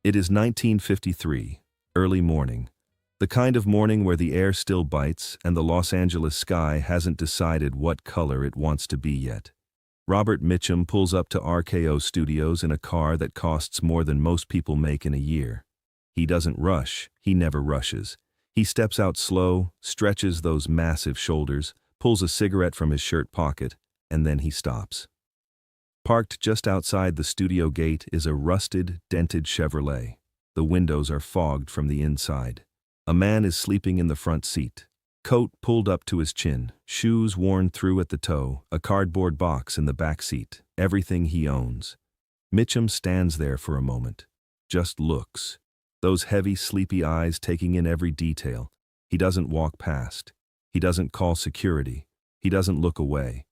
It is 1953, early morning. The kind of morning where the air still bites and the Los Angeles sky hasn't decided what color it wants to be yet. Robert Mitchum pulls up to RKO Studios in a car that costs more than most people make in a year. He doesn't rush, he never rushes. He steps out slow, stretches those massive shoulders, pulls a cigarette from his shirt pocket, and then he stops. Parked just outside the studio gate is a rusted, dented Chevrolet. The windows are fogged from the inside. A man is sleeping in the front seat. Coat pulled up to his chin, shoes worn through at the toe, a cardboard box in the back seat, everything he owns. Mitchum stands there for a moment. Just looks. Those heavy, sleepy eyes taking in every detail. He doesn't walk past. He doesn't call security. He doesn't look away.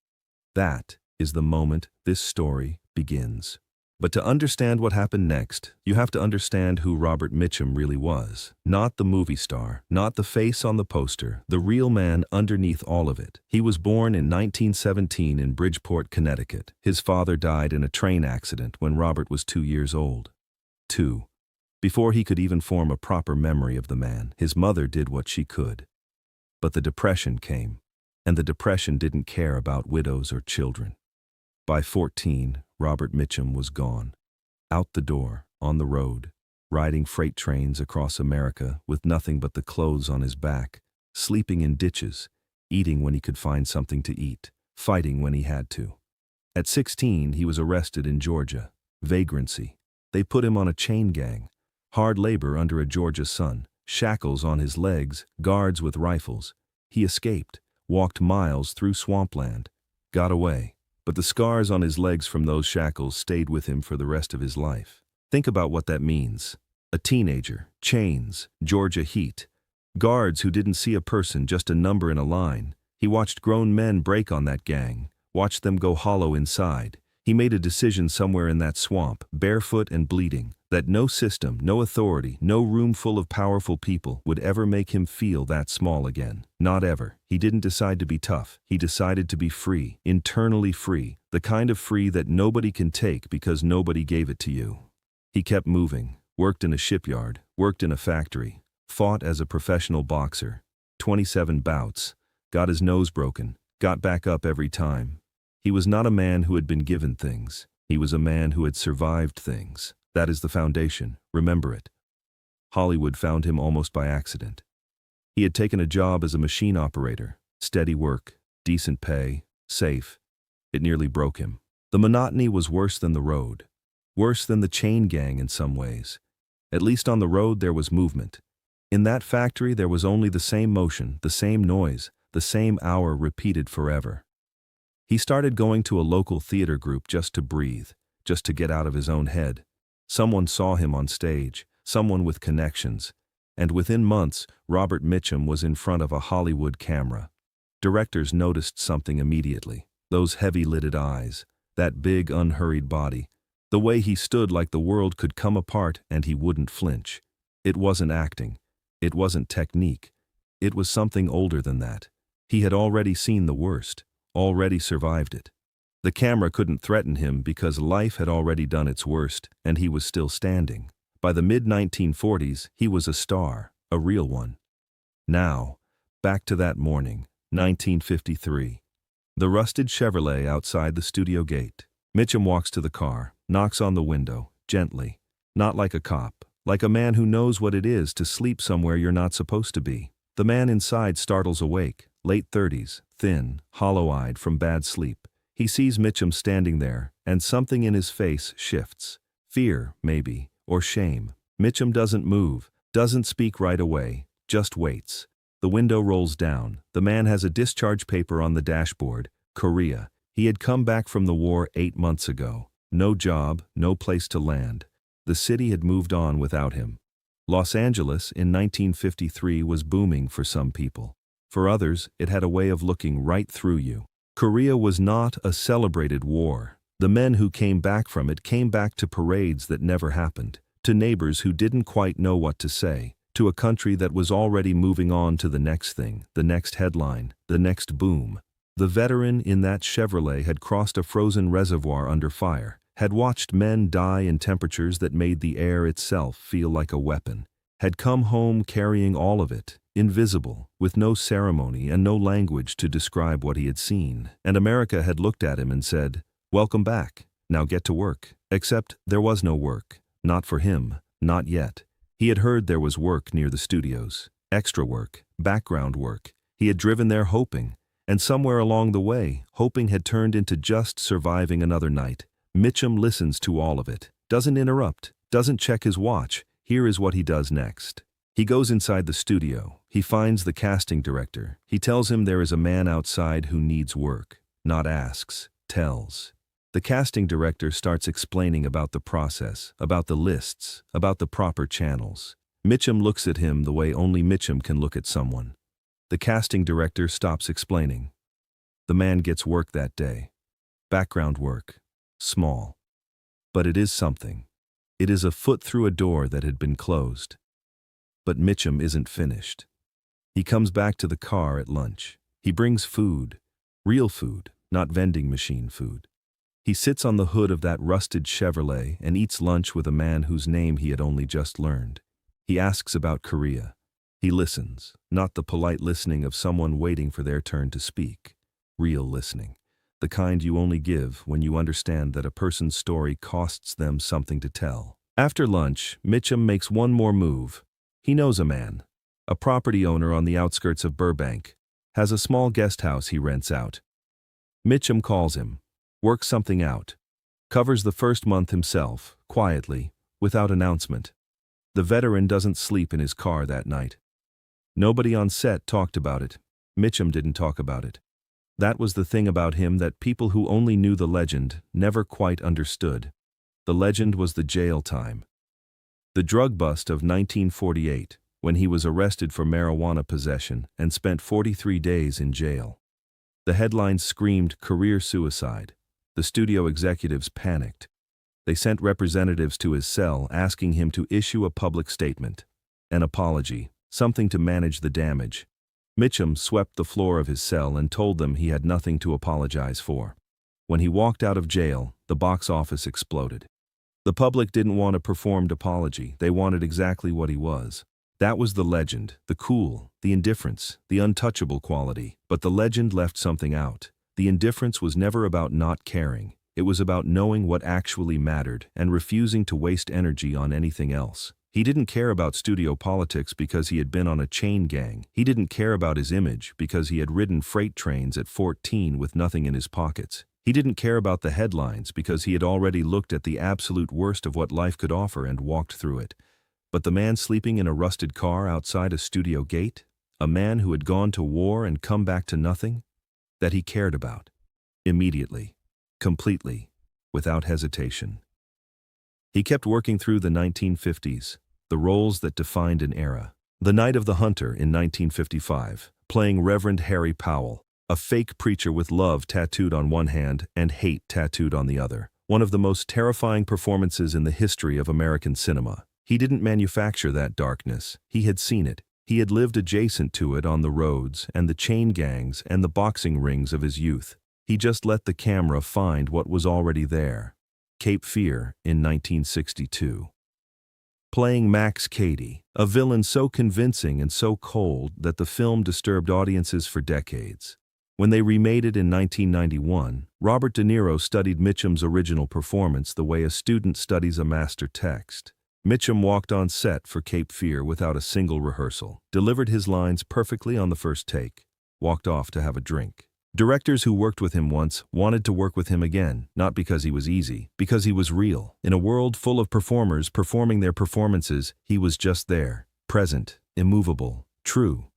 That is the moment this story begins. But to understand what happened next, you have to understand who Robert Mitchum really was. Not the movie star, not the face on the poster, the real man underneath all of it. He was born in 1917 in Bridgeport, Connecticut. His father died in a train accident when Robert was 2 years old. 2. Before he could even form a proper memory of the man, his mother did what she could. But the Depression came, and the Depression didn't care about widows or children. By 14, Robert Mitchum was gone. Out the door, on the road, riding freight trains across America with nothing but the clothes on his back, sleeping in ditches, eating when he could find something to eat, fighting when he had to. At 16, he was arrested in Georgia. Vagrancy. They put him on a chain gang. Hard labor under a Georgia sun, shackles on his legs, guards with rifles. He escaped, walked miles through swampland, got away. But the scars on his legs from those shackles stayed with him for the rest of his life. Think about what that means. A teenager, chains, Georgia heat. Guards who didn't see a person, just a number in a line. He watched grown men break on that gang, watched them go hollow inside. He made a decision somewhere in that swamp, barefoot and bleeding, that no system, no authority, no room full of powerful people would ever make him feel that small again. Not ever. He didn't decide to be tough. He decided to be free, internally free, the kind of free that nobody can take because nobody gave it to you. He kept moving, worked in a shipyard, worked in a factory, fought as a professional boxer, 27 bouts, got his nose broken, got back up every time. He was not a man who had been given things. He was a man who had survived things. That is the foundation. Remember it. Hollywood found him almost by accident. He had taken a job as a machine operator. Steady work, decent pay, safe. It nearly broke him. The monotony was worse than the road. Worse than the chain gang in some ways. At least on the road there was movement. In that factory there was only the same motion, the same noise, the same hour repeated forever. He started going to a local theater group just to breathe, just to get out of his own head. Someone saw him on stage, someone with connections, and within months, Robert Mitchum was in front of a Hollywood camera. Directors noticed something immediately. Those heavy-lidded eyes, that big, unhurried body, the way he stood like the world could come apart and he wouldn't flinch. It wasn't acting. It wasn't technique. It was something older than that. He had already seen the worst. Already survived it. The camera couldn't threaten him because life had already done its worst, and he was still standing. By the mid-1940s, he was a star, a real one. Now, back to that morning, 1953. The rusted Chevrolet outside the studio gate. Mitchum walks to the car, knocks on the window, gently. Not like a cop, like a man who knows what it is to sleep somewhere you're not supposed to be. The man inside startles awake, late 30s, thin, hollow-eyed from bad sleep. He sees Mitchum standing there, and something in his face shifts. Fear, maybe, or shame. Mitchum doesn't move, doesn't speak right away, just waits. The window rolls down. The man has a discharge paper on the dashboard. Korea. He had come back from the war 8 months ago. No job, no place to land. The city had moved on without him. Los Angeles in 1953 was booming for some people. For others, it had a way of looking right through you. Korea was not a celebrated war. The men who came back from it came back to parades that never happened, to neighbors who didn't quite know what to say, to a country that was already moving on to the next thing, the next headline, the next boom. The veteran in that Chevrolet had crossed a frozen reservoir under fire. had watched men die in temperatures that made the air itself feel like a weapon, had come home carrying all of it, invisible, with no ceremony and no language to describe what he had seen, and America had looked at him and said, "Welcome back, now get to work." Except there was no work, not for him, not yet. He had heard there was work near the studios, extra work, background work. He had driven there hoping, and somewhere along the way, hoping had turned into just surviving another night. Mitchum listens to all of it, doesn't interrupt, doesn't check his watch. Here is what he does next. He goes inside the studio. He finds the casting director. He tells him there is a man outside who needs work, not asks, tells. The casting director starts explaining about the process, about the lists, about the proper channels. Mitchum looks at him the way only Mitchum can look at someone. The casting director stops explaining. The man gets work that day. Background work. Small. But it is something. It is a foot through a door that had been closed. But Mitchum isn't finished. He comes back to the car at lunch. He brings food. Real food, not vending machine food. He sits on the hood of that rusted Chevrolet and eats lunch with a man whose name he had only just learned. He asks about Korea. He listens, not the polite listening of someone waiting for their turn to speak. Real listening. The kind you only give when you understand that a person's story costs them something to tell. After lunch, Mitchum makes one more move. He knows a man, a property owner on the outskirts of Burbank, has a small guest house he rents out. Mitchum calls him, works something out, covers the first month himself, quietly, without announcement. The veteran doesn't sleep in his car that night. Nobody on set talked about it. Mitchum didn't talk about it. That was the thing about him that people who only knew the legend never quite understood. The legend was the jail time. The drug bust of 1948, when he was arrested for marijuana possession and spent 43 days in jail. The headlines screamed career suicide. The studio executives panicked. They sent representatives to his cell asking him to issue a public statement, an apology, something to manage the damage. Mitchum swept the floor of his cell and told them he had nothing to apologize for. When he walked out of jail, the box office exploded. The public didn't want a performed apology. They wanted exactly what he was. That was the legend, the cool, the indifference, the untouchable quality. But the legend left something out. The indifference was never about not caring. It was about knowing what actually mattered and refusing to waste energy on anything else. He didn't care about studio politics because he had been on a chain gang. He didn't care about his image because he had ridden freight trains at 14 with nothing in his pockets. He didn't care about the headlines because he had already looked at the absolute worst of what life could offer and walked through it. But the man sleeping in a rusted car outside a studio gate? A man who had gone to war and come back to nothing? That he cared about. Immediately. Completely. Without hesitation. He kept working through the 1950s, the roles that defined an era. The Night of the Hunter in 1955, playing Reverend Harry Powell, a fake preacher with love tattooed on one hand and hate tattooed on the other. One of the most terrifying performances in the history of American cinema. He didn't manufacture that darkness. He had seen it. He had lived adjacent to it on the roads and the chain gangs and the boxing rings of his youth. He just let the camera find what was already there. Cape Fear in 1962. Playing Max Cady, a villain so convincing and so cold that the film disturbed audiences for decades. When they remade it in 1991, Robert De Niro studied Mitchum's original performance the way a student studies a master text. Mitchum walked on set for Cape Fear without a single rehearsal, delivered his lines perfectly on the first take, walked off to have a drink. Directors who worked with him once wanted to work with him again, not because he was easy, because he was real. In a world full of performers performing their performances, he was just there, present, immovable, true.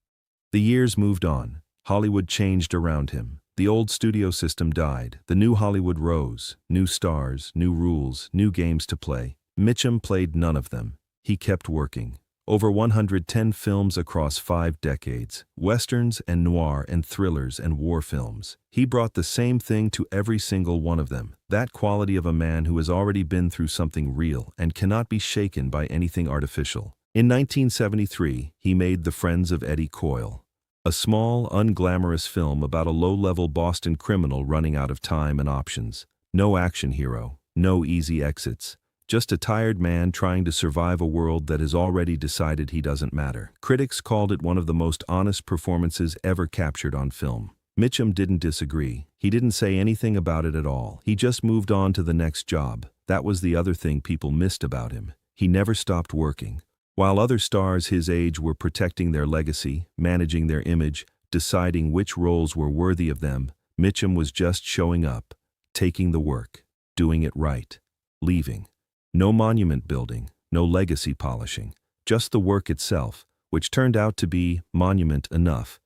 The years moved on. Hollywood changed around him. The old studio system died. The new Hollywood rose. New stars, new rules, new games to play. Mitchum played none of them. He kept working. Over 110 films across 5 decades, westerns and noir and thrillers and war films. He brought the same thing to every single one of them, that quality of a man who has already been through something real and cannot be shaken by anything artificial. In 1973, he made The Friends of Eddie Coyle, a small, unglamorous film about a low-level Boston criminal running out of time and options. No action hero, No easy exits. Just a tired man trying to survive a world that has already decided he doesn't matter. Critics called it one of the most honest performances ever captured on film. Mitchum didn't disagree. He didn't say anything about it at all. He just moved on to the next job. That was the other thing people missed about him. He never stopped working. While other stars his age were protecting their legacy, managing their image, deciding which roles were worthy of them, Mitchum was just showing up, taking the work, doing it right, leaving. No monument building, no legacy polishing, just the work itself, which turned out to be monument enough.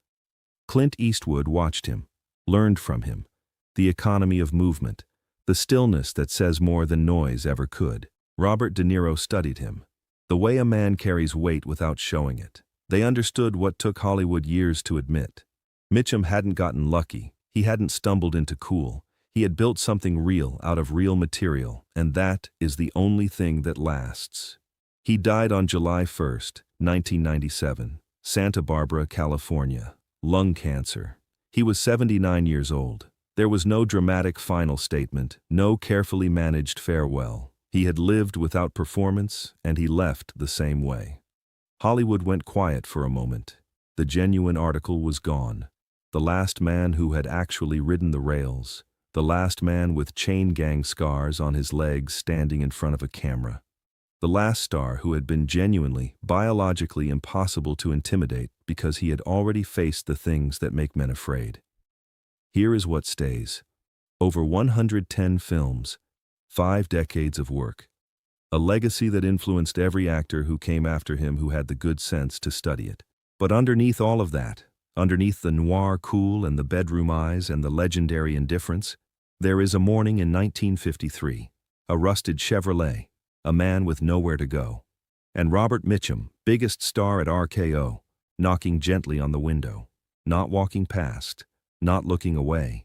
Clint Eastwood watched him, learned from him. The economy of movement, the stillness that says more than noise ever could. Robert De Niro studied him. The way a man carries weight without showing it. They understood what took Hollywood years to admit. Mitchum hadn't gotten lucky. He hadn't stumbled into cool. He had built something real out of real material, and that is the only thing that lasts. He died on July 1st, 1997, Santa Barbara, California. Lung cancer. He was 79 years old. There was no dramatic final statement, no carefully managed farewell. He had lived without performance, and he left the same way. Hollywood went quiet for a moment. The genuine article was gone. The last man who had actually ridden the rails. The last man with chain gang scars on his legs standing in front of a camera. The last star who had been genuinely, biologically impossible to intimidate because he had already faced the things that make men afraid. Here is what stays. Over 110 films, 5 decades of work. A legacy that influenced every actor who came after him who had the good sense to study it. But underneath all of that, underneath the noir cool and the bedroom eyes and the legendary indifference, there is a morning in 1953, a rusted Chevrolet, a man with nowhere to go. And Robert Mitchum, biggest star at RKO, knocking gently on the window, not walking past, not looking away.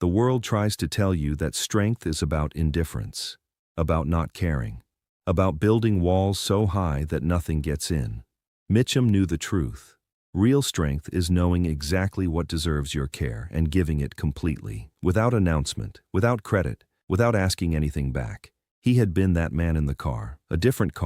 The world tries to tell you that strength is about indifference, about not caring, about building walls so high that nothing gets in. Mitchum knew the truth. Real strength is knowing exactly what deserves your care and giving it completely, without announcement, without credit, without asking anything back. He had been that man in the car, a different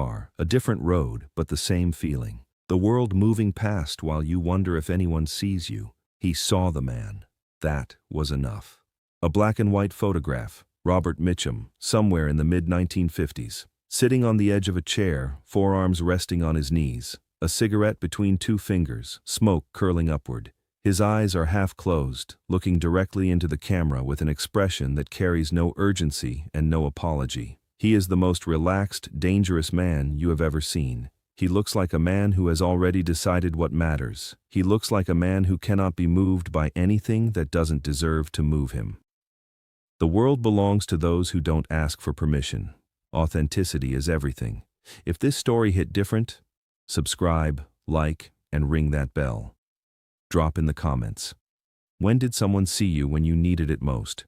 road, but the same feeling. The world moving past while you wonder if anyone sees you. He saw the man. That was enough. A black and white photograph, Robert Mitchum, somewhere in the mid-1950s, sitting on the edge of a chair, forearms resting on his knees. A cigarette between 2 fingers, smoke curling upward. His eyes are half closed, looking directly into the camera with an expression that carries no urgency and no apology. He is the most relaxed, dangerous man you have ever seen. He looks like a man who has already decided what matters. He looks like a man who cannot be moved by anything that doesn't deserve to move him. The world belongs to those who don't ask for permission. Authenticity is everything. If this story hit different, subscribe, like, and ring that bell. Drop in the comments. When did someone see you when you needed it most?